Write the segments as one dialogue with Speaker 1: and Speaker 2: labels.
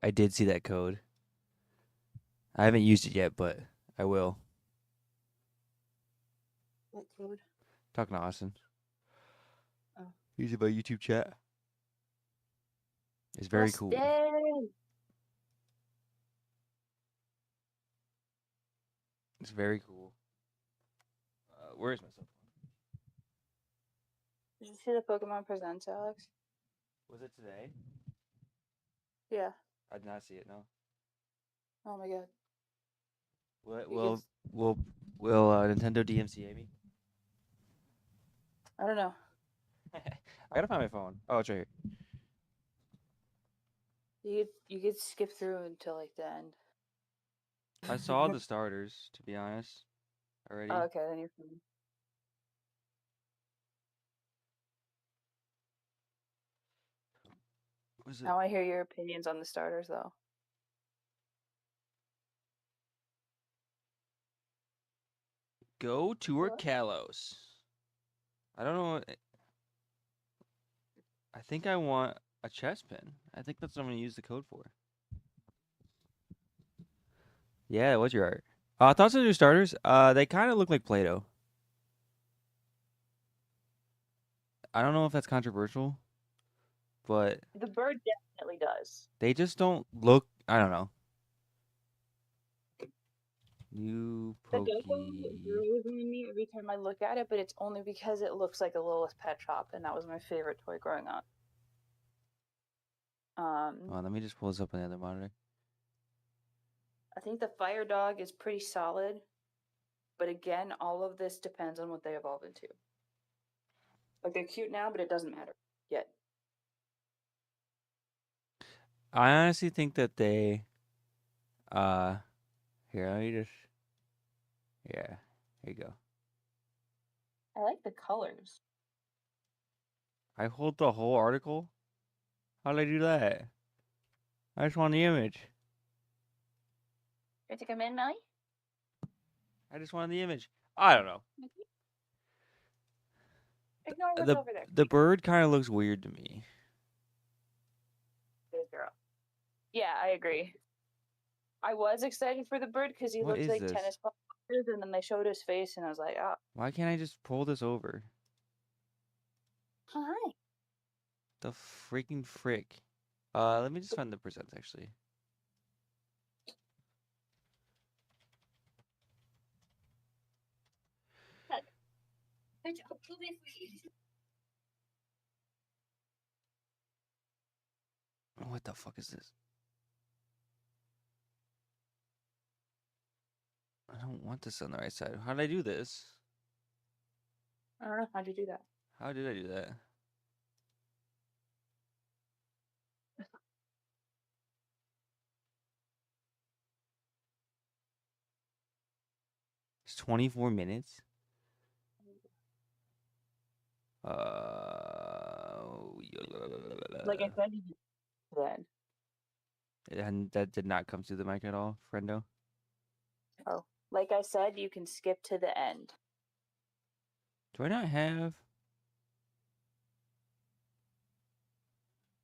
Speaker 1: I did see that code. I haven't used it yet, but I will.
Speaker 2: What code?
Speaker 1: Talking to Austin.
Speaker 2: Oh.
Speaker 1: Use it by YouTube chat. It's very cool. It's very cool. Where is my cell phone?
Speaker 2: Did you see the Pokemon Presents, Alex?
Speaker 1: Was it today?
Speaker 2: Yeah.
Speaker 1: I did not see it. No.
Speaker 2: Oh my god.
Speaker 1: What?
Speaker 2: Because-
Speaker 1: Will Nintendo DMCA me?
Speaker 2: I don't know.
Speaker 1: I gotta find my phone. Oh, it's right here.
Speaker 2: You could skip through until like the end.
Speaker 1: I saw the starters, to be honest, already.
Speaker 2: Oh, okay, then you're fine.
Speaker 1: Was it?
Speaker 2: Now I hear your opinions on the starters, though.
Speaker 1: Go Tour
Speaker 2: What?
Speaker 1: Kalos. I don't know. I think I want a chess pin. I think that's what I'm gonna use the code for. Yeah, what's your art? Thoughts on new starters? They kind of look like Play-Doh. I don't know if that's controversial, but
Speaker 2: The bird definitely does.
Speaker 1: they just don't look. I don't know. New
Speaker 2: The
Speaker 1: Pokey.
Speaker 2: Gecko grows on me every time I look at it, but it's only because it looks like a Lilith pet shop, and that was my favorite toy growing up.
Speaker 1: Hold on, let me just pull this up on the other monitor.
Speaker 2: I think the Fire Dog is pretty solid, but again, all of this depends on what they evolve into. Like, they're cute now, but it doesn't matter yet.
Speaker 1: I honestly think that they. Here, let me just. Yeah, here you go.
Speaker 2: I like the colors.
Speaker 1: I hold the whole article. How did I do that? I just want the image.
Speaker 2: Can I come in, Melly?
Speaker 1: I just wanted the image. I don't know.
Speaker 2: Ignore what's over there.
Speaker 1: The bird kind of looks weird to me.
Speaker 2: Good girl. Yeah, I agree. I was excited for the bird because he
Speaker 1: What
Speaker 2: looked
Speaker 1: is
Speaker 2: like
Speaker 1: this?
Speaker 2: tennis balls, and then they showed his face, and I was like, oh.
Speaker 1: Why can't I just pull this over?
Speaker 2: Hi.
Speaker 1: The freaking frick. Let me just find the presents actually. What the fuck is this? I don't want this on the right side. How did I do this?
Speaker 2: I don't know. How'd you do that?
Speaker 1: How did I do that? It's 24 minutes.
Speaker 2: Like I said, you did.
Speaker 1: And that did not come through the mic at all, friendo.
Speaker 2: Oh, like I said, you can skip to the end.
Speaker 1: Do I not have?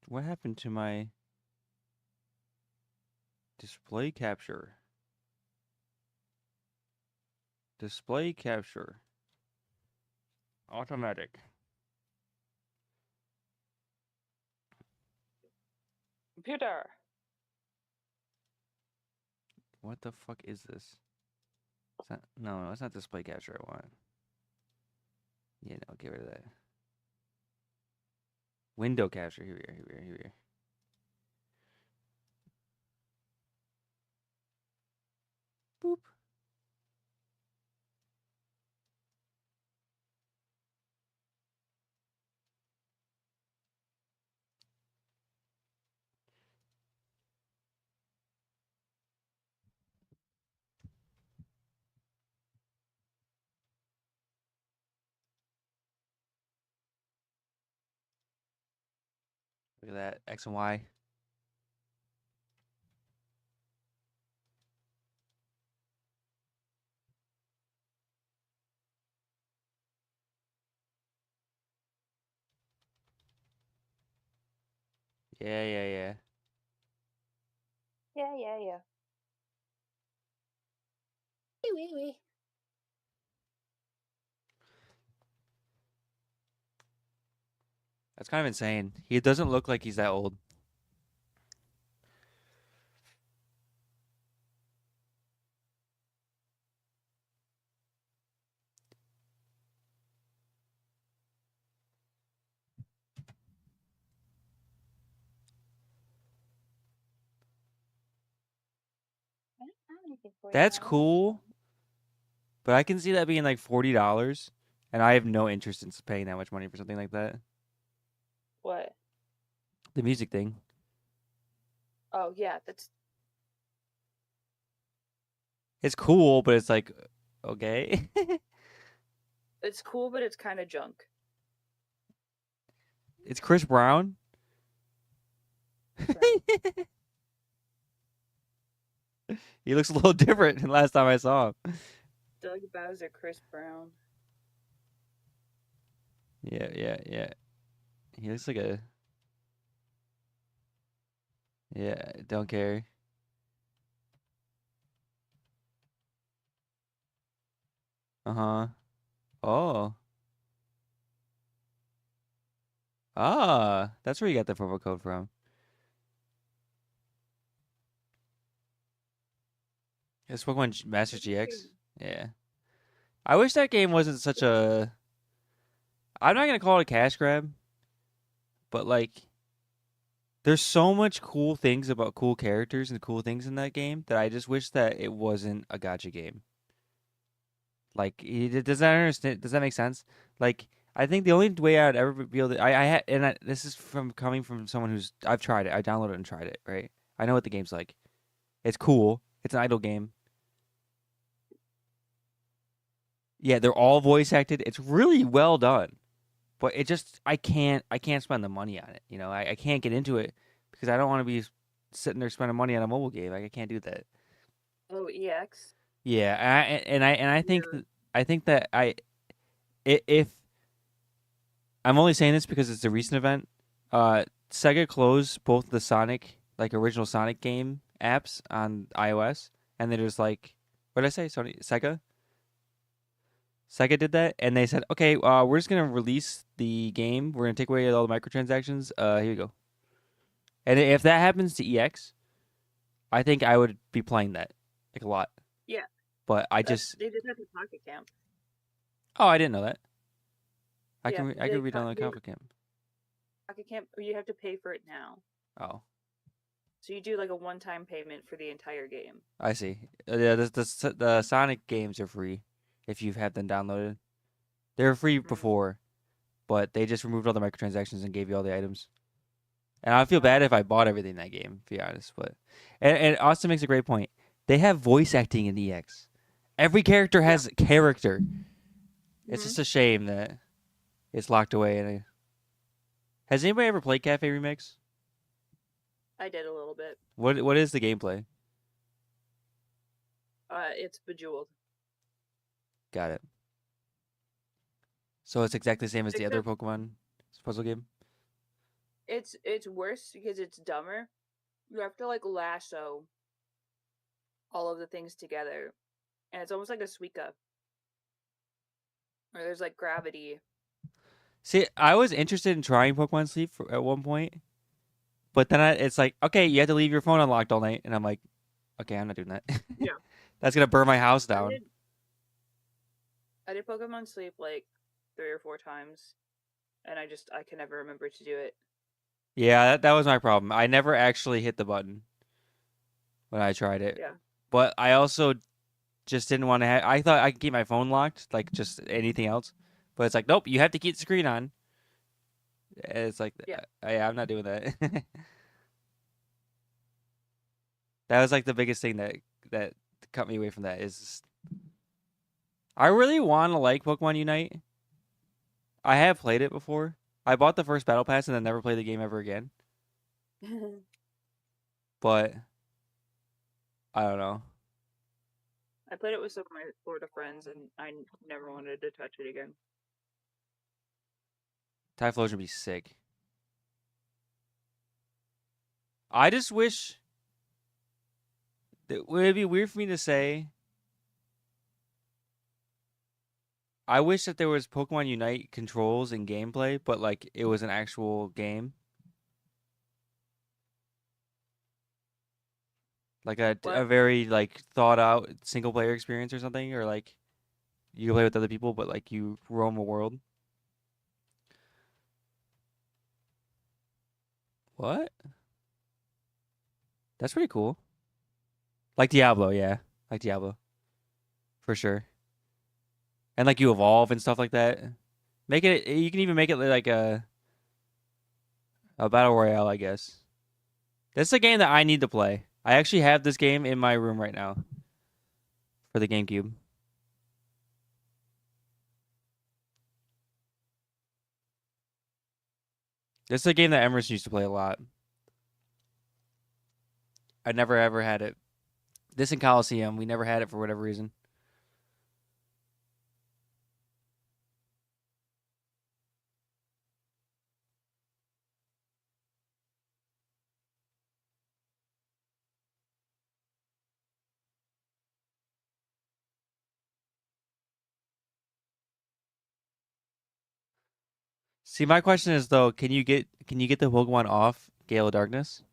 Speaker 1: What happened to my display capture? Display capture. Automatic.
Speaker 2: Computer.
Speaker 1: What the fuck is this? It's not, no, it's not display capture I want. Yeah, no, get rid of that. Window capture. Here we are. Here we are. Here we are. Boop. Look at that. X and Y. Yeah, yeah, yeah.
Speaker 2: Yeah. Wee.
Speaker 1: That's kind of insane. He doesn't look like he's that old.
Speaker 2: I don't have anything for you
Speaker 1: That's
Speaker 2: now.
Speaker 1: cool, but I can see that being like $40, and I have no interest in paying that much money for something like that.
Speaker 2: What?
Speaker 1: The music thing.
Speaker 2: Oh yeah, that's
Speaker 1: It's cool, but it's like, okay.
Speaker 2: it's cool, but it's kind of junk.
Speaker 1: It's Chris Brown. He looks a little different than last time I saw him.
Speaker 2: Doug Bowser, Chris Brown.
Speaker 1: Yeah, yeah, yeah. He looks like a. Yeah, don't care. Uh-huh. Oh. Ah, that's where you got the promo code from. It's Pokemon Master GX. Yeah. I wish that game wasn't such a. I'm not gonna call it a cash grab, but like, there's so much cool things about cool characters and cool things in that game that I just wish that it wasn't a gacha game. Like, does that understand? Does that make sense? Like, I think the only way I'd ever be able to, this is from coming from someone who's, I've tried it, I downloaded and tried it, right? I know what the game's like. It's cool. It's an idle game. Yeah, they're all voice acted. It's really well done, but it just, I can't spend the money on it. You know, I can't get into it because I don't want to be sitting there spending money on a mobile game. Like, I can't do that.
Speaker 2: Oh, EX.
Speaker 1: Yeah, and I think
Speaker 2: Yeah.
Speaker 1: that if I'm only saying this because it's a recent event. Sega closed both the Sonic, like original Sonic game apps on iOS, and they're just like, what did I say? Sony, Sega. Sega did that, and they said, okay, we're just gonna release the game. We're gonna take away all the microtransactions. Here you go. And if that happens to EX, I think I would be playing that like a lot.
Speaker 2: Yeah.
Speaker 1: But I just,
Speaker 2: They did that to Pocket Camp.
Speaker 1: oh, I didn't know that. I
Speaker 2: Yeah,
Speaker 1: could read on the Comic Camp.
Speaker 2: Pocket Camp, you have to pay for it now.
Speaker 1: Oh.
Speaker 2: So you do like a one-time payment for the entire game.
Speaker 1: I see. Yeah, the Sonic games are free if you've had them downloaded. They were free before, but they just removed all the microtransactions and gave you all the items. And I feel bad if I bought everything in that game, to be honest. But and Austin makes a great point. They have voice acting in EX. Every character has character. It's just a shame that it's locked away. Has anybody ever played Cafe Remix?
Speaker 2: I did a little bit.
Speaker 1: What is the gameplay?
Speaker 2: It's Bejeweled.
Speaker 1: Got it. So it's exactly the same as the other
Speaker 2: Except-
Speaker 1: Pokemon puzzle game?
Speaker 2: It's worse because it's dumber. You have to like lasso all of the things together, and it's almost like a Suika. Or there's like gravity.
Speaker 1: See, I was interested in trying Pokemon Sleep at one point, but then it's like, okay, you have to leave your phone unlocked all night, and I'm like, okay, I'm not doing that.
Speaker 2: Yeah.
Speaker 1: That's gonna burn my house down.
Speaker 2: I did Pokemon Sleep like 3 or 4 times, and I can never remember to do it.
Speaker 1: Yeah, that was my problem. I never actually hit the button when I tried it.
Speaker 2: Yeah.
Speaker 1: But I also just didn't want to have. I thought I could keep my phone locked, like just anything else. But it's like, nope, you have to keep the screen on. And it's like,
Speaker 2: Yeah.
Speaker 1: I'm not doing that. That was like the biggest thing that cut me away from that is I really want to like Pokemon Unite. I have played it before. I bought the first battle pass and then never played the game ever again. but I don't know.
Speaker 2: I played it with some of my Florida friends, and I never wanted to touch it again.
Speaker 1: Typhlosion would be sick. I just wish that would it be weird for me to say. I wish that there was Pokemon Unite controls and gameplay, but like it was an actual game, like a
Speaker 2: What?
Speaker 1: very like thought out single player experience or something, or like you play with other people, but like you roam a world. What? That's pretty cool. Like Diablo, yeah, like Diablo for sure. And like you evolve and stuff like that. Make it. You can even make it like a battle royale, I guess. This is a game that I need to play. I actually have this game in my room right now for the GameCube. This is a game that Emerson used to play a lot. I never ever had it. This in Coliseum, we never had it for whatever reason. See, my question is though, can you get the Pokemon off Gale of Darkness?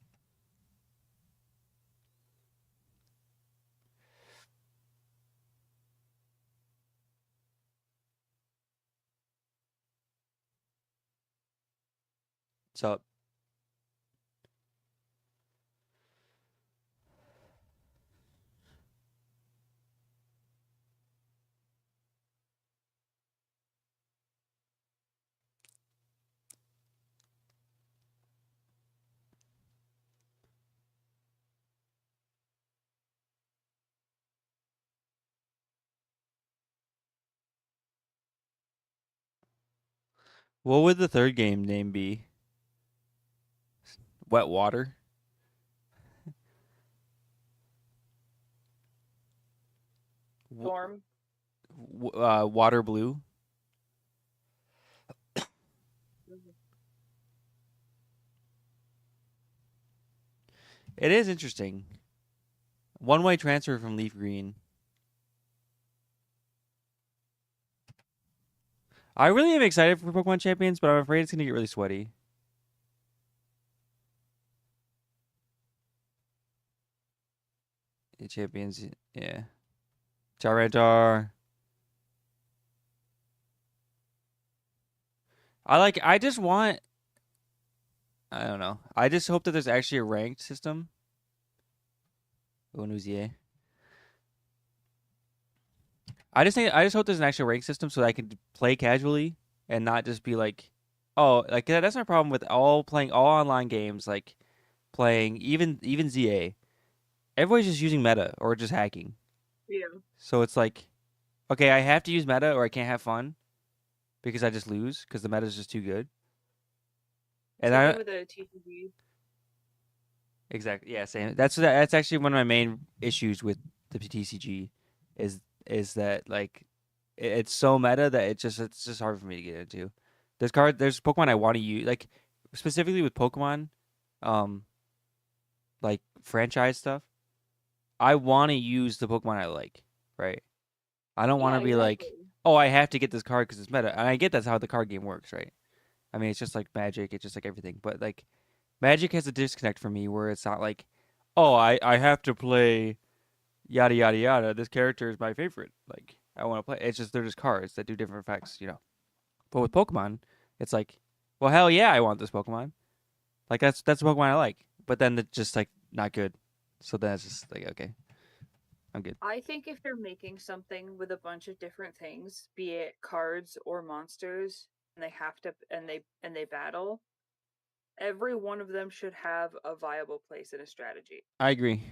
Speaker 1: So, what would the third game name be? Wet Water?
Speaker 2: Storm?
Speaker 1: Water Blue? It is interesting. One-way transfer from Leaf Green. I really am excited for Pokemon Champions, but I'm afraid it's gonna get really sweaty. Champions, yeah. Charizard. I just want I don't know. I just hope that there's actually a ranked system. Onuzier. I just hope there's an actual rank system so that I can play casually and not just be like, oh, like that's my problem with playing all online games, like playing even ZA. Everybody's just using meta or just hacking.
Speaker 2: Yeah.
Speaker 1: So it's like, okay, I have to use meta or I can't have fun because I just lose because the meta is just too good. And
Speaker 2: Same thing
Speaker 1: I
Speaker 2: with the TCG.
Speaker 1: exactly yeah, same. That's actually one of my main issues with the TCG is is that like it's so meta that it's just hard for me to get into. There's Pokemon I want to use like specifically with Pokemon, um, like franchise stuff. I want to use the Pokemon I like, right? I don't want
Speaker 2: Yeah,
Speaker 1: to be
Speaker 2: exactly.
Speaker 1: like, oh, I have to get this card because it's meta, and I get that's how the card game works, right? I mean, it's just like Magic, it's just like everything, but like Magic has a disconnect for me where it's not like, oh, I have to play yada yada yada. This character is my favorite. Like I want to play. It's just they're just cards that do different effects, you know. But with Pokemon, it's like, well, hell yeah, I want this Pokemon. Like that's a Pokemon I like. But then it's just like not good. So then it's just like okay, I'm good.
Speaker 2: I think if you're making something with a bunch of different things, be it cards or monsters, and they have to and they battle, every one of them should have a viable place in a strategy.
Speaker 1: I agree.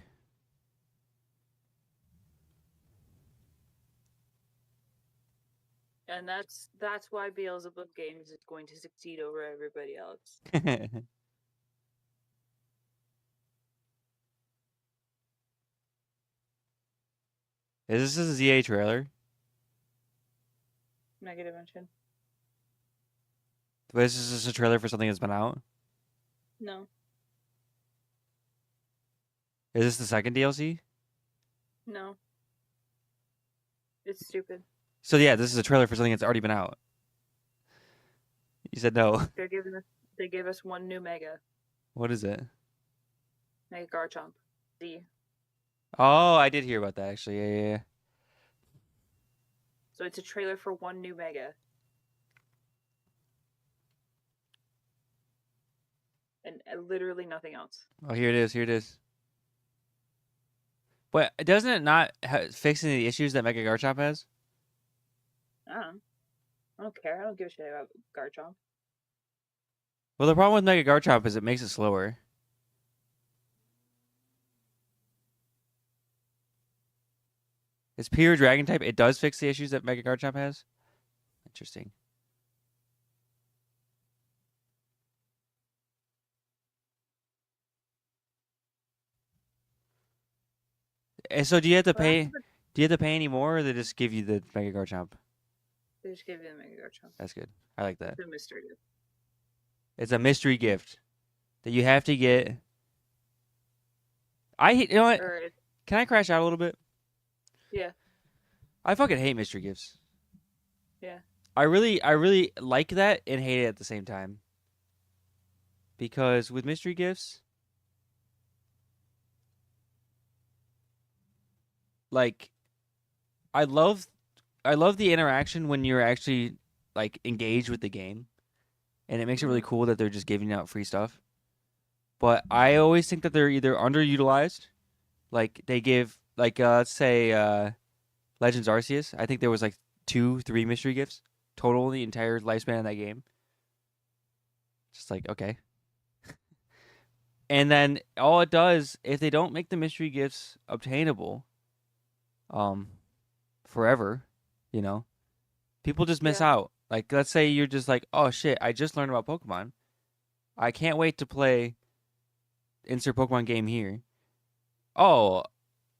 Speaker 2: And that's why Beelzebub Games is going to succeed over everybody else.
Speaker 1: Is this a ZA trailer?
Speaker 2: Mega Dimension.
Speaker 1: But is this a trailer for something that's been out?
Speaker 2: No.
Speaker 1: Is this the second DLC?
Speaker 2: No. It's stupid.
Speaker 1: So yeah, this is a trailer for something that's already been out. You said no.
Speaker 2: They gave us one new Mega.
Speaker 1: What is it?
Speaker 2: Mega Garchomp. Z.
Speaker 1: Oh, I did hear about that actually. Yeah.
Speaker 2: So it's a trailer for one new Mega. And literally nothing else.
Speaker 1: Oh, here it is. Here it is. But doesn't it not fix any of the issues that Mega Garchomp has?
Speaker 2: I don't care. I don't give a shit about Garchomp.
Speaker 1: Well, the problem with Mega Garchomp is it makes it slower. It's pure Dragon type. It does fix the issues that Mega Garchomp has. Interesting. And so do you have to pay? Do you have to pay any more, or they just give you the Mega Garchomp?
Speaker 2: They just give you the Mega Garchomp.
Speaker 1: That's good. I like that.
Speaker 2: It's a mystery gift.
Speaker 1: It's a mystery gift that you have to get. You know what? Can I crash out a little bit?
Speaker 2: Yeah.
Speaker 1: I fucking hate mystery gifts.
Speaker 2: Yeah.
Speaker 1: I really like that and hate it at the same time. Because with mystery gifts, like, I love the interaction when you're actually like engaged with the game, and it makes it really cool that they're just giving out free stuff. But I always think that they're either underutilized, like they give let's say Legends Arceus. I think there was like 2-3 mystery gifts total in the entire lifespan of that game. Just like, okay. And then all it does, if they don't make the mystery gifts obtainable, forever, people just miss out. Like, let's say you're just like, oh shit, I just learned about Pokemon. I can't wait to play insert Pokemon game here. Oh,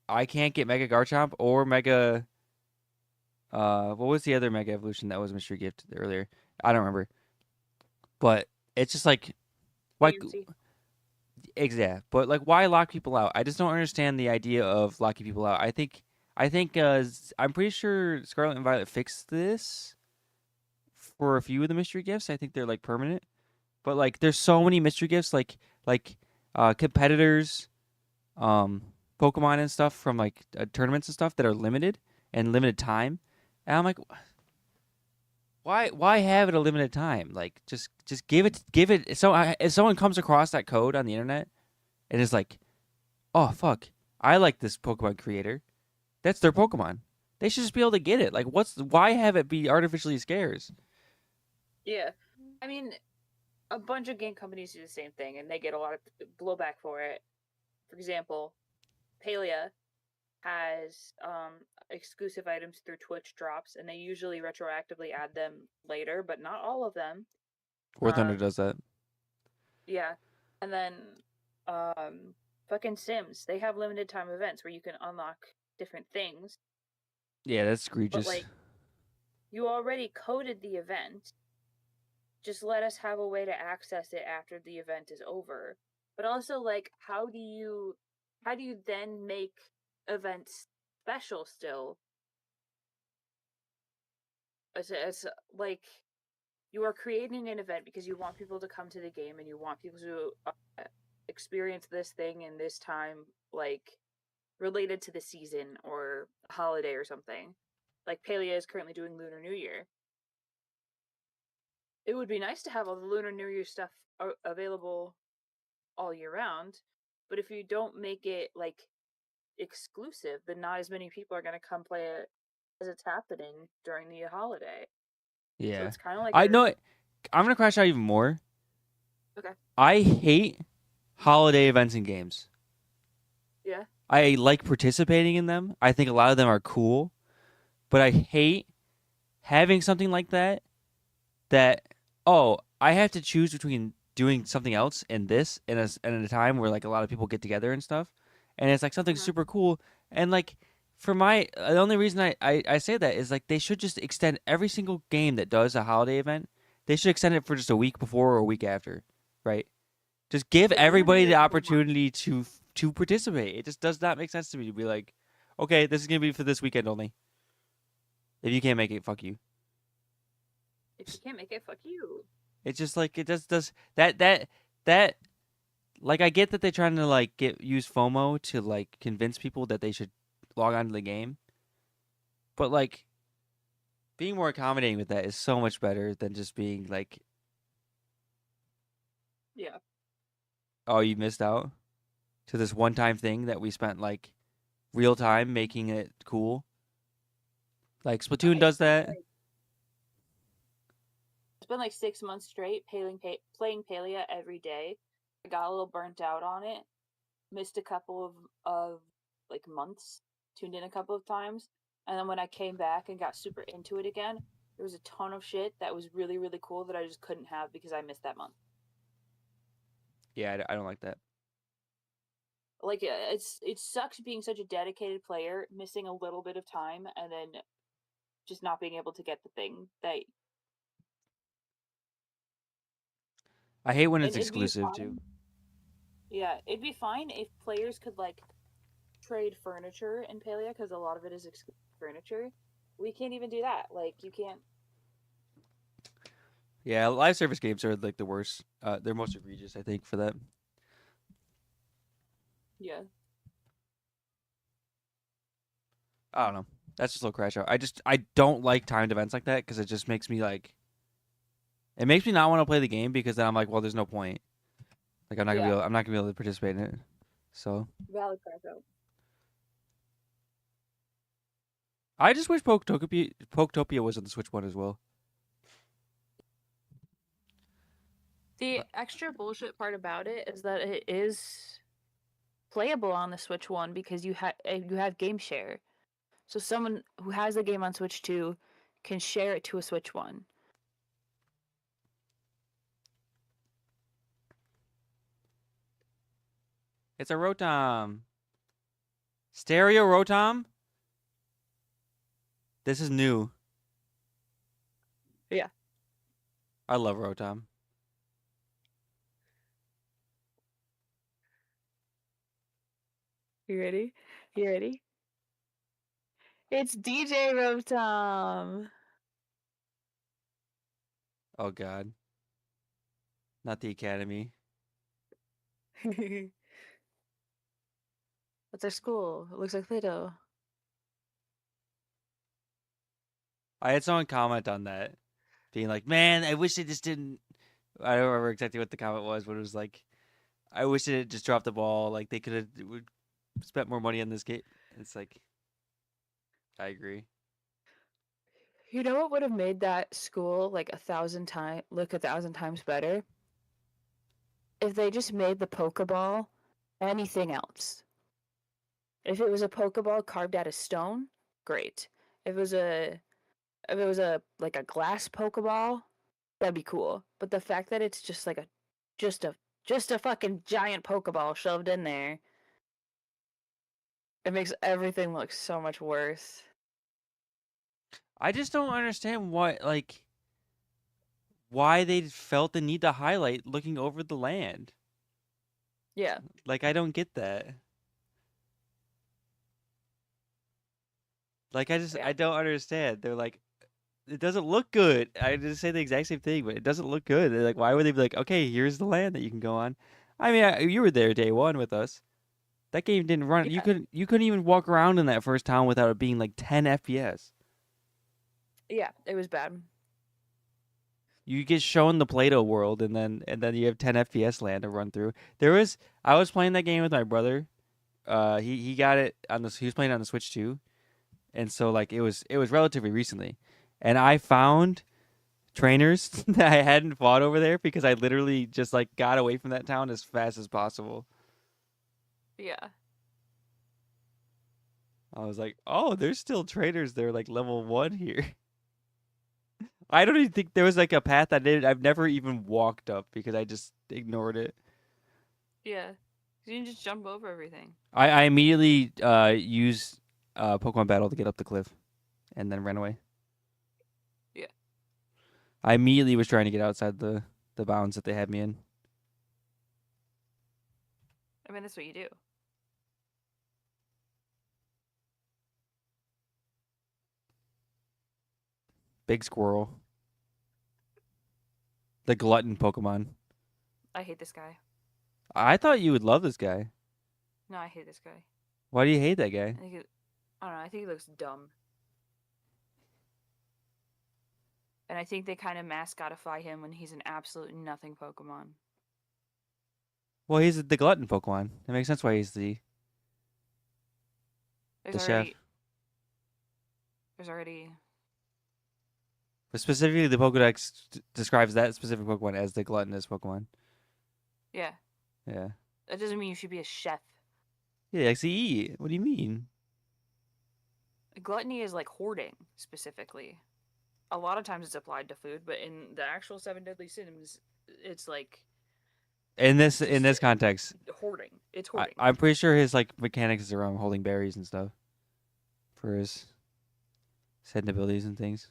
Speaker 1: I can't get Mega Garchomp or Mega. What was the other Mega Evolution that was a mystery gift earlier? I don't remember. But it's just like, why? Exactly. But like, why lock people out? I just don't understand the idea of locking people out. I think. I'm pretty sure Scarlet and Violet fixed this for a few of the mystery gifts. I think they're like permanent. But like, there's so many mystery gifts, like competitors, Pokemon and stuff from like tournaments and stuff that are limited and limited time. And I'm like, why have it a limited time? Like, just give it. So if someone comes across that code on the internet and is like, oh fuck, I like this Pokemon creator. That's their Pokemon. They should just be able to get it. Like, why have it be artificially scarce?
Speaker 2: Yeah, I mean, a bunch of game companies do the same thing, and they get a lot of blowback for it. For example, Palia has exclusive items through Twitch drops, and they usually retroactively add them later, but not all of them.
Speaker 1: War Thunder does that.
Speaker 2: Yeah, and then fucking Sims, they have limited time events where you can unlock different things.
Speaker 1: Yeah, that's egregious.
Speaker 2: But like, you already coded the event. Just let us have a way to access it after the event is over. But also, like, how do you then make events special still? It's like, you are creating an event because you want people to come to the game and you want people to experience this thing in this time, like, related to the season or holiday or something. Like, Palia is currently doing Lunar New Year. It would be nice to have all the Lunar New Year stuff available all year round, but if you don't make it like exclusive, then not as many people are going to come play it as it's happening during the holiday.
Speaker 1: Yeah,
Speaker 2: so it's kind of like
Speaker 1: I know. I'm gonna crash out even more.
Speaker 2: Okay.
Speaker 1: I hate holiday events and games.
Speaker 2: Yeah.
Speaker 1: I like participating in them. I think a lot of them are cool, but I hate having something like that. I have to choose between doing something else and this in a time where like a lot of people get together and stuff, and it's like something super cool. And like, for my the only reason I say that is like they should just extend every single game that does a holiday event. They should extend it for just a week before or a week after, right? Just give
Speaker 2: They shouldn't
Speaker 1: everybody
Speaker 2: do
Speaker 1: the
Speaker 2: it for months.
Speaker 1: opportunity to participate. It just does not make sense to me to be like, okay, this is gonna be for this weekend only. If you can't make it, fuck you.
Speaker 2: If you can't make it, fuck you.
Speaker 1: It's just like it does that like I get that they're trying to like use FOMO to like convince people that they should log on to the game, but like being more accommodating with that is so much better than just being like,
Speaker 2: Yeah.
Speaker 1: oh, you missed out to this one time thing that we spent like real time making it cool. Like Splatoon
Speaker 2: I
Speaker 1: does
Speaker 2: spent
Speaker 1: that.
Speaker 2: like it's been like 6 months straight playing Palia every day. I got a little burnt out on it. Missed a couple of like months. Tuned in a couple of times, and then when I came back and got super into it again, there was a ton of shit that was really really cool that I just couldn't have because I missed that month.
Speaker 1: Yeah, I don't like that.
Speaker 2: Like it sucks being such a dedicated player, missing a little bit of time, and then just not being able to get the thing that
Speaker 1: I hate when it's
Speaker 2: and it'd be
Speaker 1: exclusive too.
Speaker 2: fine. Yeah, it'd be fine if players could like trade furniture in Palia because a lot of it is exclusive furniture. We can't even do that. Like you can't.
Speaker 1: Yeah, live service games are like the worst. They're most egregious, I think, for that.
Speaker 2: Yeah,
Speaker 1: I don't know. That's just a little crash out. I don't like timed events like that because it just makes me like it makes me not want to play the game because then I'm like, well, there's no point. Like
Speaker 2: yeah,
Speaker 1: I'm not gonna be able to participate in it. So
Speaker 2: valid crack out.
Speaker 1: I just wish Poketopia was on the Switch one as well.
Speaker 2: The extra bullshit part about it is that it is playable on the Switch one because you have game share. So someone who has the game on Switch 2 can share it to a Switch 1.
Speaker 1: It's a Rotom. Stereo Rotom? This is new.
Speaker 2: Yeah.
Speaker 1: I love Rotom.
Speaker 2: You ready? You ready? It's DJ Rotom.
Speaker 1: Oh god. Not the Academy.
Speaker 2: What's our school? It looks like Play-Doh.
Speaker 1: I had someone comment on that, being like, man, I wish they just didn't I don't remember exactly what the comment was, but it was like I wish it had just dropped the ball. Like they could have spent more money on this game. It's like I agree.
Speaker 2: You know what would have made that school like 1,000 times look 1,000 times better? If they just made the Pokeball anything else. If it was a Pokeball carved out of stone, great. If it was a if it was a like a glass Pokeball, that'd be cool. But the fact that it's just like a just a just a fucking giant Pokeball shoved in there, it makes everything look so much worse.
Speaker 1: I just don't understand why they felt the need to highlight looking over the land.
Speaker 2: Yeah.
Speaker 1: Like I don't get that. Like
Speaker 2: Yeah.
Speaker 1: I don't understand. They're like it doesn't look good. I just say the exact same thing, but it doesn't look good. They're like, why would they be like, okay, here's the land that you can go on? I mean, you were there day one with us. That game didn't run.
Speaker 2: Yeah.
Speaker 1: You couldn't even walk around in that first town without it being like 10 FPS.
Speaker 2: Yeah, it was bad.
Speaker 1: You get shown the Play-Doh world, and then you have 10 FPS land to run through. I was playing that game with my brother. He got it on the he was playing on the Switch too, and so like it was relatively recently, and I found trainers that I hadn't fought over there because I literally just like got away from that town as fast as possible.
Speaker 2: Yeah.
Speaker 1: I was like, oh, there's still trainers there like level 1 here. I don't even think there was like a path I've never even walked up because I just ignored it.
Speaker 2: Yeah. You can just jump over everything.
Speaker 1: I immediately use Pokemon battle to get up the cliff, and then ran away.
Speaker 2: Yeah.
Speaker 1: I immediately was trying to get outside the bounds that they had me in.
Speaker 2: I mean, that's what you do.
Speaker 1: Big Squirrel. The glutton Pokemon.
Speaker 2: I hate this guy.
Speaker 1: I thought you would love this guy.
Speaker 2: No, I hate this guy.
Speaker 1: Why do you hate that guy?
Speaker 2: I don't know. I think he looks dumb. And I think they kind of mascotify him when he's an absolute nothing Pokemon.
Speaker 1: Well, he's the glutton Pokemon. It makes sense why he's the
Speaker 2: There's
Speaker 1: chef.
Speaker 2: There's already.
Speaker 1: But specifically, the Pokedex describes that specific Pokemon as the gluttonous Pokemon.
Speaker 2: Yeah.
Speaker 1: Yeah.
Speaker 2: That doesn't mean you should be a chef.
Speaker 1: Yeah, likes to eat. What do you mean?
Speaker 2: Gluttony is like hoarding, specifically. A lot of times it's applied to food, but in the actual Seven Deadly Sins, it's like
Speaker 1: In this context,
Speaker 2: hoarding. It's hoarding.
Speaker 1: I'm pretty sure his like mechanics is around holding berries and stuff for his hidden abilities and things.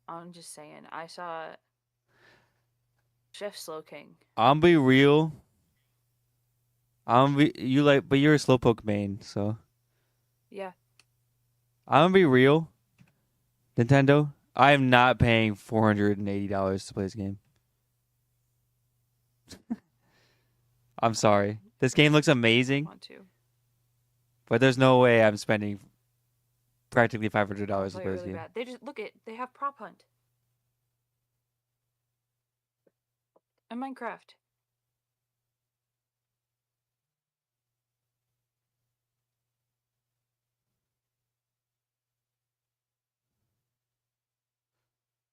Speaker 2: I'm just saying. I saw Chef Slowking.
Speaker 1: I'm be real. You like, but you're a Slowpoke main, so
Speaker 2: Yeah.
Speaker 1: I'm gonna be real. Nintendo, I am not paying $480 to play this game. I'm sorry. This game looks amazing,
Speaker 2: Want to.
Speaker 1: but there's no way I'm spending practically $500 to
Speaker 2: Play
Speaker 1: play
Speaker 2: it
Speaker 1: this
Speaker 2: really
Speaker 1: game.
Speaker 2: bad. They just look at. They have Prop Hunt. And Minecraft.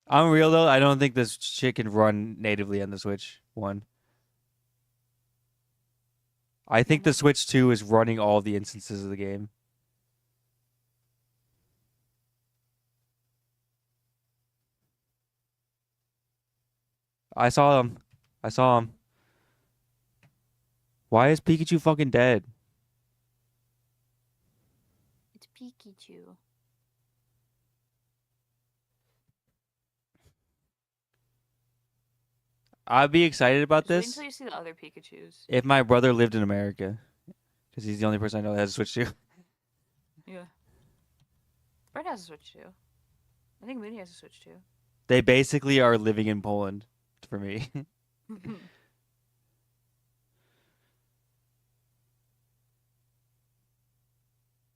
Speaker 1: I'm real though. I don't think this shit can run natively on the Switch 1. I think the Switch 2 is running all the instances of the game. I saw him. Why is Pikachu fucking dead?
Speaker 2: It's Pikachu.
Speaker 1: I'd be excited about
Speaker 2: Just wait
Speaker 1: this
Speaker 2: until you see the other Pikachus.
Speaker 1: if my brother lived in America, because he's the only person I know that has a Switch 2.
Speaker 2: Yeah. Brett has a Switch too. I think Mooney has a Switch too.
Speaker 1: They basically are living in Poland for me.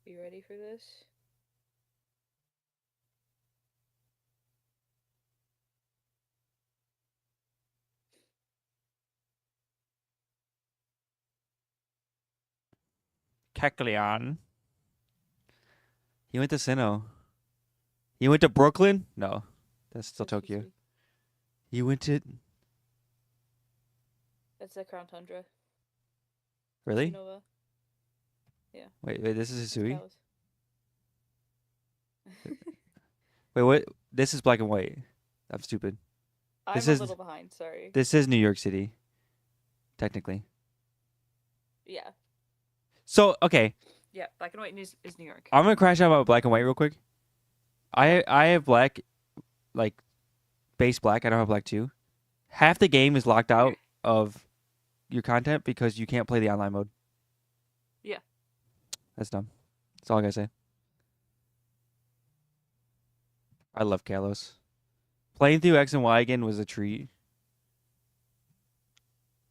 Speaker 2: You ready for this?
Speaker 1: Kecleon. He went to Sinnoh. He went to Brooklyn? No. That's still Tokyo. He went to...
Speaker 2: That's the Crown Tundra.
Speaker 1: Really?
Speaker 2: Nova. Yeah.
Speaker 1: Wait, this is Hisui?
Speaker 2: Cows.
Speaker 1: Wait, what? This is black and white. I'm stupid.
Speaker 2: I'm
Speaker 1: This
Speaker 2: a
Speaker 1: is-
Speaker 2: little behind, sorry.
Speaker 1: This is New York City. Technically.
Speaker 2: Yeah.
Speaker 1: So, okay.
Speaker 2: Yeah, black and white is New York.
Speaker 1: I'm going to crash out about black and white real quick. I have black, like, base black. I don't have black too. Half the game is locked out of your content because you can't play the online mode.
Speaker 2: Yeah.
Speaker 1: That's dumb. That's all I got to say. I love Kalos. Playing through X and Y again was a treat.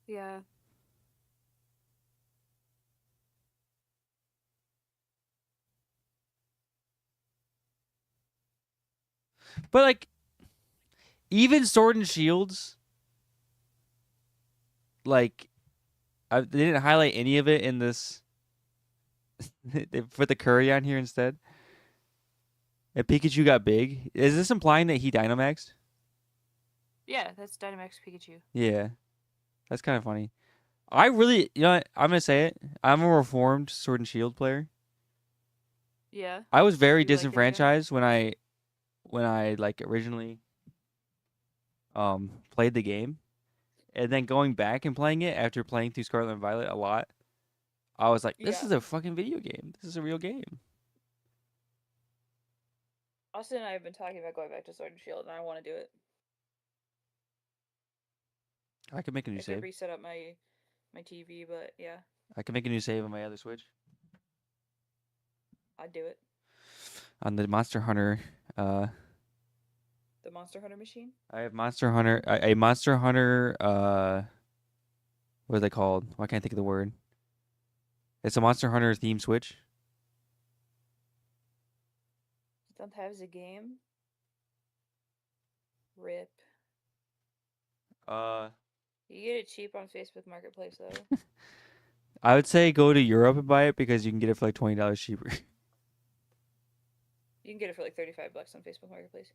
Speaker 2: Yeah.
Speaker 1: But, like, even Sword and Shields, like, they didn't highlight any of it in this. They put the curry on here instead. And Pikachu got big. Is this implying that he Dynamaxed?
Speaker 2: Yeah, that's Dynamax Pikachu.
Speaker 1: Yeah. That's kind of funny. I really, you know what? I'm going to say it. I'm a reformed Sword and Shield player.
Speaker 2: Yeah.
Speaker 1: I was very
Speaker 2: You like it again?
Speaker 1: disenfranchised when I like originally played the game. And then going back and playing it after playing through Scarlet and Violet a lot, I was like, this
Speaker 2: Yeah.
Speaker 1: is a fucking video game. This is a real game.
Speaker 2: Austin and I have been talking about going back to Sword and Shield, and I want to do it.
Speaker 1: I can make a new
Speaker 2: I could
Speaker 1: save.
Speaker 2: reset up my TV, but yeah,
Speaker 1: I can make a new save on my other Switch
Speaker 2: I'd do it.
Speaker 1: on the Monster Hunter.
Speaker 2: The Monster Hunter machine.
Speaker 1: I have Monster Hunter, a Monster Hunter. What are they called? Why can't I think of the word? It's a Monster Hunter theme Switch.
Speaker 2: Don't have the game. Rip.
Speaker 1: Uh,
Speaker 2: You get it cheap on Facebook Marketplace though.
Speaker 1: I would say go to Europe and buy it because you can get it for like $20 cheaper.
Speaker 2: You can get it for like $35 on Facebook Marketplace.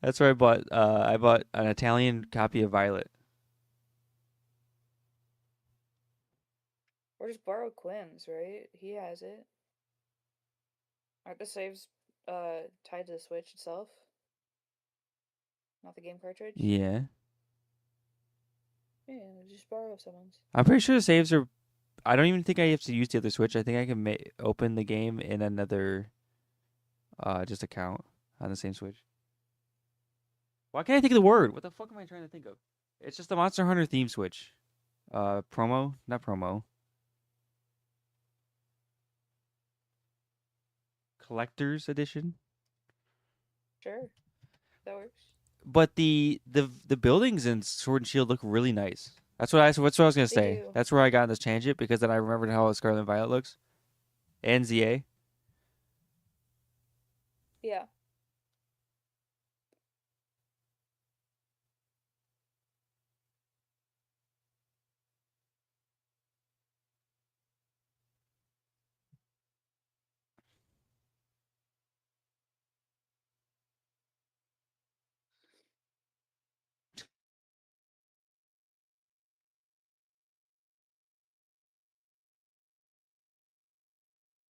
Speaker 1: That's where I bought. I bought an Italian copy of Violet.
Speaker 2: Or just borrow Quinn's, right? He has it. Aren't the saves tied to the Switch itself? Not the game cartridge?
Speaker 1: Yeah,
Speaker 2: Yeah, just borrow someone's.
Speaker 1: I'm pretty sure the saves are. I don't even think I have to use the other Switch. I think I can open the game in another, just account on the same Switch. Why can't I think of the word? What the fuck am I trying to think of? It's just the Monster Hunter theme Switch. Promo, not promo. Collector's edition.
Speaker 2: Sure. That works.
Speaker 1: But the buildings in Sword and Shield look really nice. That's what I was gonna
Speaker 2: They
Speaker 1: say.
Speaker 2: do.
Speaker 1: That's where I got in this tangent because then I remembered how Scarlet and Violet looks, and ZA.
Speaker 2: Yeah.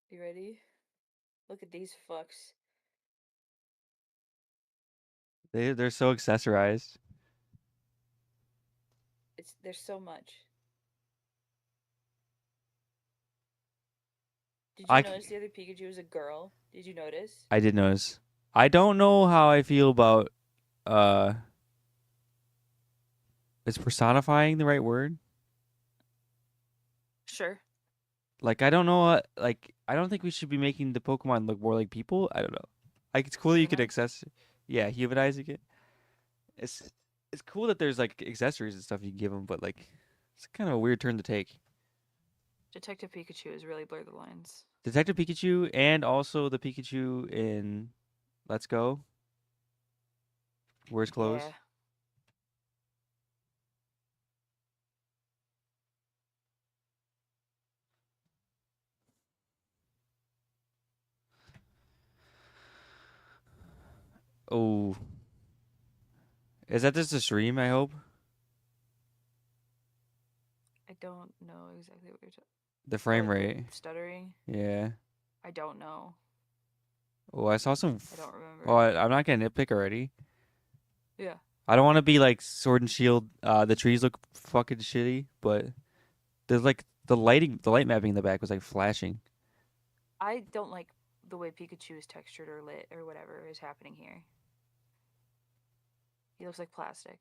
Speaker 2: You ready? Look at these fucks.
Speaker 1: They're so accessorized.
Speaker 2: There's so much. Did you
Speaker 1: I
Speaker 2: notice the other Pikachu was a girl? Did you notice?
Speaker 1: I did notice. I don't know how I feel about uh. Is personifying the right word?
Speaker 2: Sure.
Speaker 1: Like I don't know. Like I don't think we should be making the Pokemon look more like people. I don't know. Like it's cool that you could
Speaker 2: Humanize?
Speaker 1: access. Yeah, humanizing it. It's it's cool that there's like accessories and stuff you can give them, but like it's kind of a weird turn to take.
Speaker 2: Detective Pikachu has really blurred the lines.
Speaker 1: Detective Pikachu and also the Pikachu in Let's Go, Where's Clothes.
Speaker 2: Yeah.
Speaker 1: Oh, is that just a stream? I hope
Speaker 2: I don't know exactly what you're talking.
Speaker 1: the
Speaker 2: Oh,
Speaker 1: frame rate.
Speaker 2: the stuttering.
Speaker 1: Yeah.
Speaker 2: I don't know.
Speaker 1: Oh, I saw some.
Speaker 2: I don't
Speaker 1: Oh,
Speaker 2: remember.
Speaker 1: I'm not gonna nitpick already.
Speaker 2: Yeah.
Speaker 1: I don't want to be like Sword and Shield. The trees look fucking shitty, but there's like the light mapping in the back was like flashing.
Speaker 2: I don't like the way Pikachu is textured or lit or whatever is happening here. He looks like plastic.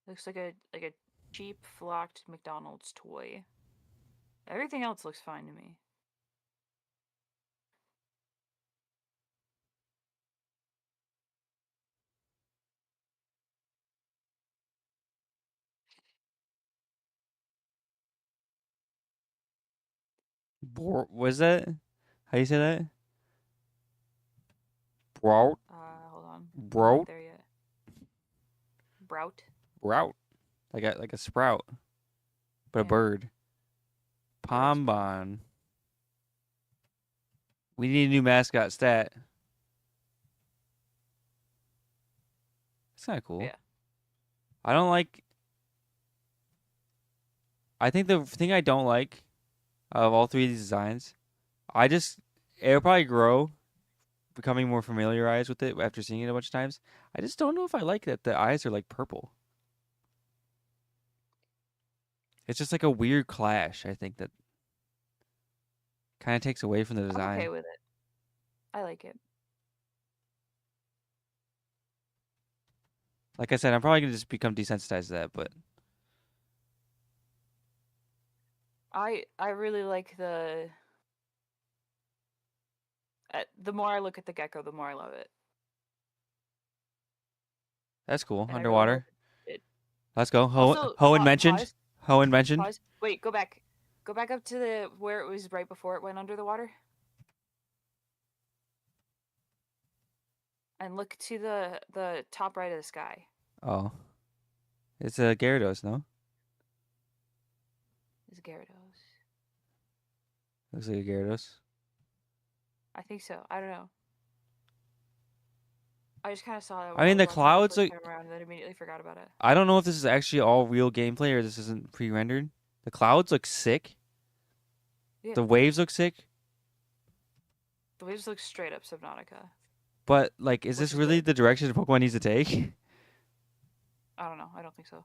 Speaker 2: Looks like a cheap flocked McDonald's toy. Everything else looks fine to me.
Speaker 1: Was that? How you say that? Brout,
Speaker 2: Hold on. I'm not
Speaker 1: brout,
Speaker 2: there yet. Brout.
Speaker 1: brout. Like a sprout, but a
Speaker 2: Yeah.
Speaker 1: bird.
Speaker 2: Bird sprout.
Speaker 1: Pombon. We need a new mascot stat. It's kind of cool.
Speaker 2: Yeah.
Speaker 1: I don't like. I think the thing I don't like of all three of these designs, I just it'll probably grow, becoming more familiarized with it after seeing it a bunch of times. I just don't know if I like that the eyes are like purple. It's just like a weird clash. I think that kind of takes away from the
Speaker 2: I'm okay
Speaker 1: design.
Speaker 2: with it. I like it.
Speaker 1: Like I said, I'm probably gonna just become desensitized to that. But
Speaker 2: I really like the more I look at the gecko, the more I love it,
Speaker 1: that's cool.
Speaker 2: and I really hope
Speaker 1: Underwater.
Speaker 2: it.
Speaker 1: Let's go.
Speaker 2: Also,
Speaker 1: Hoenn mentioned.
Speaker 2: pause,
Speaker 1: Hoenn mentioned.
Speaker 2: pause. Wait, go back up to the where it was right before it went under the water, and look to the top right of the sky.
Speaker 1: Oh, it's a Gyarados, no?
Speaker 2: Is Gyarados?
Speaker 1: Looks like a Gyarados.
Speaker 2: I think so. I don't know. I just kind of saw that
Speaker 1: I
Speaker 2: when I
Speaker 1: mean,
Speaker 2: was
Speaker 1: the
Speaker 2: watching it the
Speaker 1: clouds
Speaker 2: first
Speaker 1: look.
Speaker 2: time around, and then immediately forgot about it.
Speaker 1: I don't know if this is actually all real gameplay or this isn't pre-rendered. The clouds look sick.
Speaker 2: Yeah,
Speaker 1: The waves look sick.
Speaker 2: the waves look straight up Subnautica,
Speaker 1: But like, is
Speaker 2: which
Speaker 1: this
Speaker 2: is
Speaker 1: really
Speaker 2: good.
Speaker 1: the direction Pokemon needs to take?
Speaker 2: I don't know. I don't think so.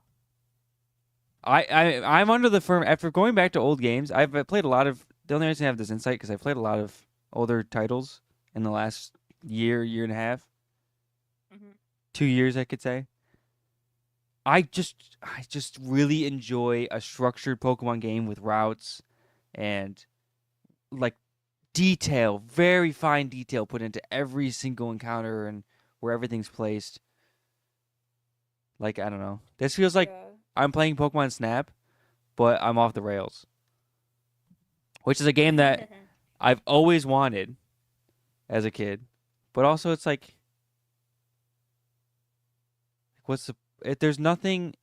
Speaker 1: I'm under the firm after going back to old games. I've played a lot of. The only reason I have this insight because I've played a lot of older titles in the last year and a half,
Speaker 2: Mm-hmm.
Speaker 1: 2 years, I could say. I just really enjoy a structured Pokemon game with routes and like detail, very fine detail put into every single encounter and where everything's placed. Like I don't know. This feels like
Speaker 2: Yeah.
Speaker 1: I'm playing Pokemon Snap, but I'm off the rails, which is a game that I've always wanted as a kid. But also it's like what's the there's nothing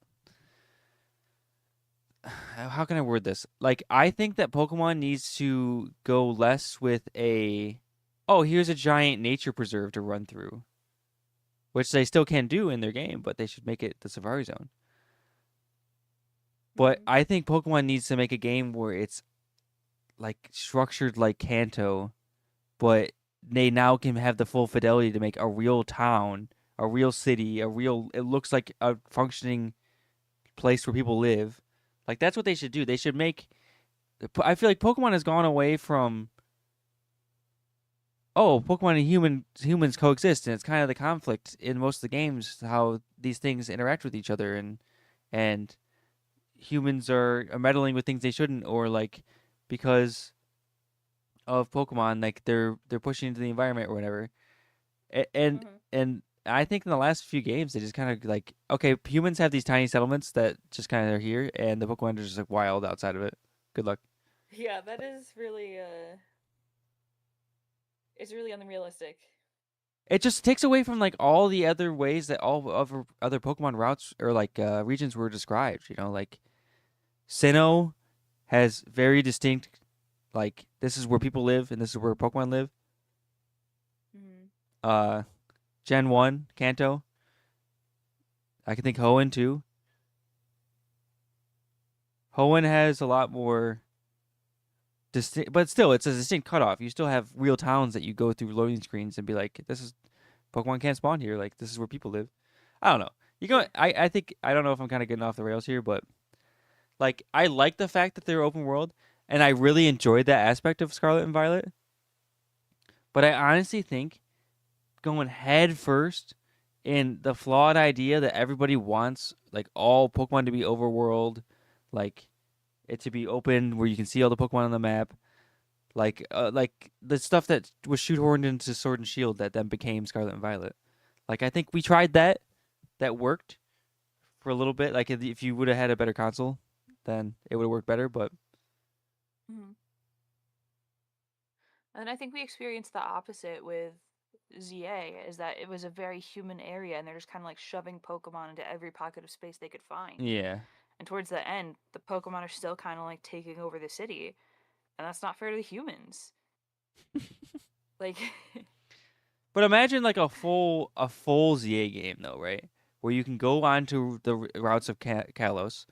Speaker 1: how can I word this? Like I think that Pokemon needs to go less with a oh, here's a giant nature preserve to run through, which they still can do in their game, but they should make it the Safari Zone. But
Speaker 2: Mm-hmm.
Speaker 1: I think Pokemon needs to make a game where it's like structured like Kanto, but they now can have the full fidelity to make a real town, a real city, a real it looks like a functioning place where people live. Like that's what they should do. They should make I feel like Pokemon has gone away from oh, Pokemon and humans coexist and it's kind of the conflict in most of the games how these things interact with each other and humans are meddling with things they shouldn't or like because of Pokemon like they're pushing into the environment or whatever. And
Speaker 2: Mm-hmm.
Speaker 1: and I think in the last few games they just kind of like okay, humans have these tiny settlements that just kind of are here and the Pokemon are just like wild outside of it. Good luck.
Speaker 2: Yeah, that is really it's really unrealistic.
Speaker 1: It just takes away from like all the other ways that all other Pokemon routes or like regions were described. You know, like Sinnoh has very distinct like this is where people live and this is where Pokemon live.
Speaker 2: Mm-hmm.
Speaker 1: Uh, Gen 1 Kanto. I can think Hoenn too. Hoenn has a lot more distinct, but still, it's a distinct cutoff. You still have real towns that you go through loading screens and be like, "This is Pokemon can't spawn here. Like this is where people live." I don't know. You go.
Speaker 2: Yeah.
Speaker 1: I think I don't know if I'm kind of getting off the rails here, but like I like the fact that they're open world, and I really enjoyed that aspect of Scarlet and Violet. But I honestly think going head first in the flawed idea that everybody wants like all Pokemon to be overworld, like it to be open where you can see all the Pokemon on the map, like the stuff that was shoehorned into Sword and Shield that then became Scarlet and Violet. Like I think we tried that, that worked for a little bit. Like if you would have had a better console, then it would have worked better. But
Speaker 2: Mm-hmm. And I think we experienced the opposite with ZA, is that it was a very human area, and they're just kind of like shoving Pokemon into every pocket of space they could find.
Speaker 1: yeah,
Speaker 2: And towards the end, the Pokemon are still kind of like taking over the city, and that's not fair to the humans. Like,
Speaker 1: but imagine like a full ZA game though, right? Where you can go onto the routes of Kalos,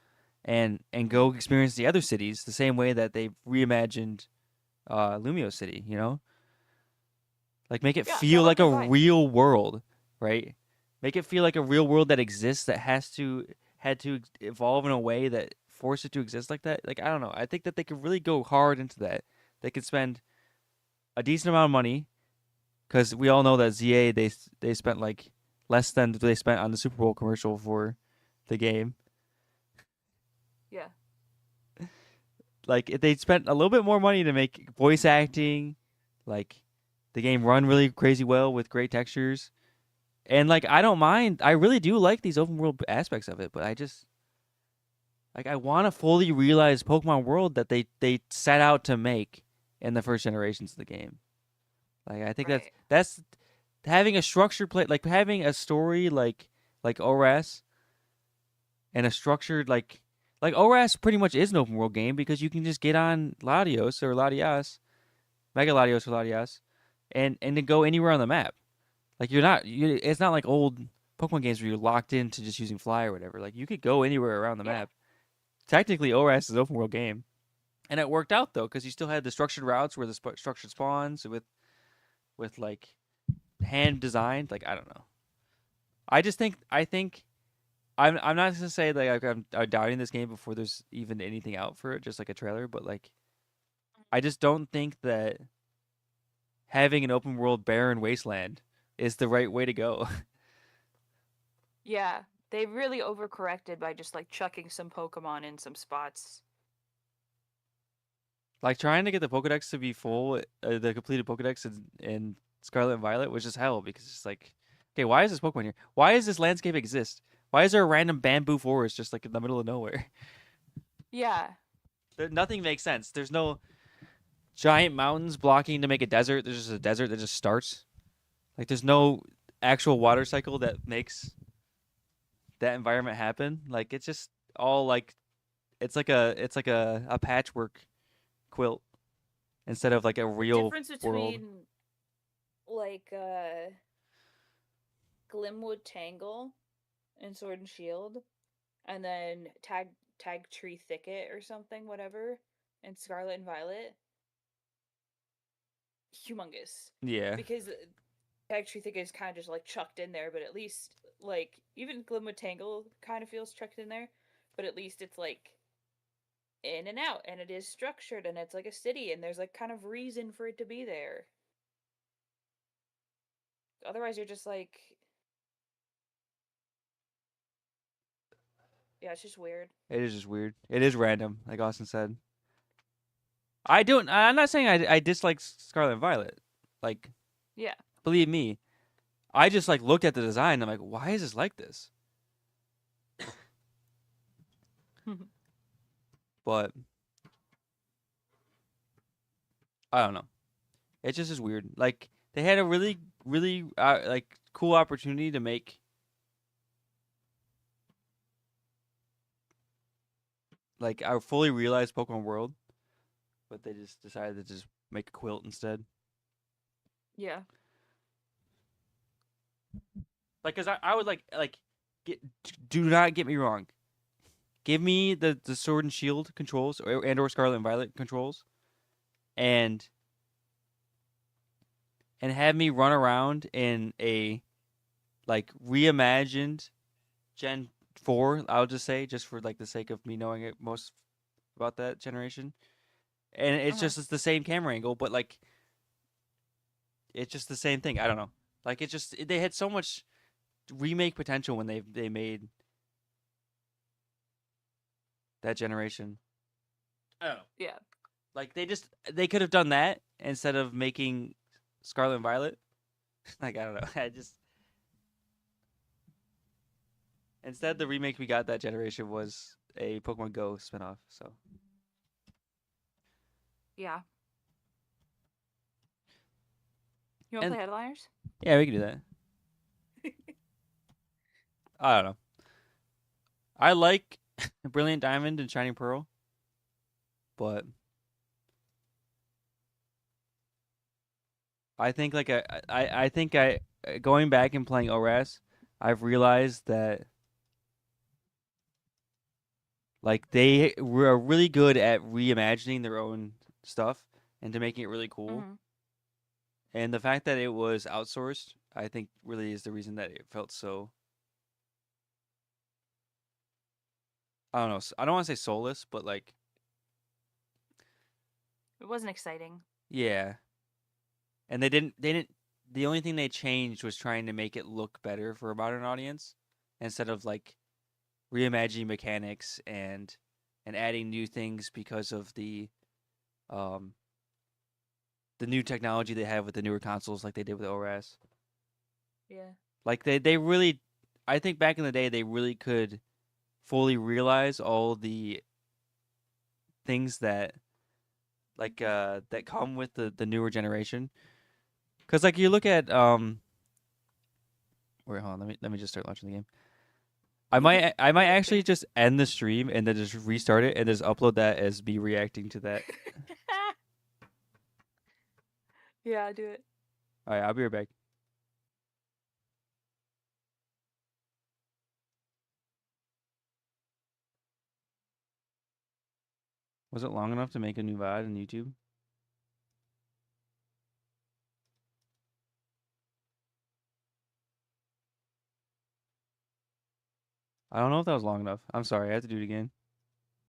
Speaker 1: and
Speaker 2: Mhm.
Speaker 1: go experience the other cities the same way that they reimagined Lumio City. You know, like make it
Speaker 2: yeah, that
Speaker 1: feel
Speaker 2: would have
Speaker 1: like
Speaker 2: been
Speaker 1: a
Speaker 2: fine.
Speaker 1: real world, right? Make it feel like a real world that exists that had to evolve in a way that force it to exist like that. Like I don't know. I think that they could really go hard into that. They could spend a decent amount of money because we all know that ZA they spent like less than they spent on the Super Bowl commercial for the game.
Speaker 2: Yeah.
Speaker 1: Like if they spent a little bit more money to make voice acting, like the game run really crazy well with great textures. And like I don't mind. I really do like these open world aspects of it, but I just like I want to fully realize Pokemon World that they set out to make in the first generations of the game. Like I think
Speaker 2: Right.
Speaker 1: that's having a structured play, like having a story like ORAS and a structured like ORAS pretty much is an open world game because you can just get on Latios or Latias, Mega Latios or Latias, and then go anywhere on the map. Like it's not like old Pokemon games where you're locked into just using Fly or whatever. Like you could go anywhere around the
Speaker 2: Yeah.
Speaker 1: map. Technically, ORAS is an open world game, and it worked out though because you still had the structured routes where the structured spawns with like hand designed. Like I don't know. I think I'm not gonna say like I'm doubting this game before there's even anything out for it, just like a trailer. But like I just don't think that having an open world barren wasteland is the right way to go.
Speaker 2: Yeah. They really overcorrected by just like chucking some Pokemon in some spots.
Speaker 1: Like trying to get the Pokedex to be full, the completed Pokedex in Scarlet and Violet was just hell because it's like, okay, why is this Pokemon here? Why does this landscape exist? Why is there a random bamboo forest just like in the middle of nowhere?
Speaker 2: Yeah.
Speaker 1: Nothing makes sense. There's no giant mountains blocking to make a desert. There's just a desert that just starts. Like there's no actual water cycle that makes that environment happen. Like it's just all like it's like a patchwork quilt instead of like a
Speaker 2: The
Speaker 1: real
Speaker 2: difference
Speaker 1: world.
Speaker 2: between like Glimwood Tangle in Sword and Shield and then Tag Tree Thicket or something, whatever, in Scarlet and Violet, humongous.
Speaker 1: Yeah.
Speaker 2: Because Tag Tree Thicket is kind of just like chucked in there, but at least like even Glimwood Tangle kind of feels chucked in there, but at least it's like in and out and it is structured and it's like a city and there's like kind of reason for it to be there. Otherwise you're just like, yeah, it's just weird.
Speaker 1: It is just weird. It is random, like Austin said. I don't. I'm not saying I dislike Scarlet and Violet. Like,
Speaker 2: Yeah.
Speaker 1: believe me, I just like looked at the design. And I'm like, why is this like this? But I don't know. It just is weird. Like they had a really like cool opportunity to make like a fully realized Pokemon world, but they just decided to just make a quilt instead.
Speaker 2: Yeah.
Speaker 1: Like, cause I would like get, do not get me wrong. Give me the Sword and Shield controls or Scarlet and Violet controls, and have me run around in a like reimagined Gen 4, I'll just say, just for like the sake of me knowing it most about that generation. And
Speaker 2: Uh-huh.
Speaker 1: it's the same camera angle, but like it's just the same thing. I don't know. Like it just they had so much remake potential when they made that generation. I don't know.
Speaker 2: Yeah.
Speaker 1: Like they could have done that instead of making Scarlet and Violet. Like I don't know. I just instead the remake we got that generation was a Pokemon Go spinoff. So
Speaker 2: Yeah. You want to
Speaker 1: and
Speaker 2: play Headliners?
Speaker 1: yeah, we can do that. I don't know. I like Brilliant Diamond and Shining Pearl, but I think like I think I going back and playing ORAS, I've realized that like they were really good at reimagining their own stuff and to making it really cool.
Speaker 2: Mm-hmm.
Speaker 1: And the fact that it was outsourced, I think really is the reason that it felt so I don't know. I don't want to say soulless, but like
Speaker 3: It wasn't exciting.
Speaker 1: yeah. And they didn't the only thing they changed was trying to make it look better for a modern audience instead of like reimagining mechanics and adding new things because of um the new technology they have with the newer consoles like they did with ORS.
Speaker 3: Yeah.
Speaker 1: Like they really I think back in the day they really could fully realize all the things that come with the newer generation. Cuz like you look at wait, hold on, let me just start launching the game. I might actually just end the stream and then just restart it and just upload that as me reacting to that.
Speaker 3: Yeah, do it.
Speaker 1: All right, I'll be right back. Was it long enough to make a new VOD on YouTube? I don't know if that was long enough. I'm sorry, I have to do it again.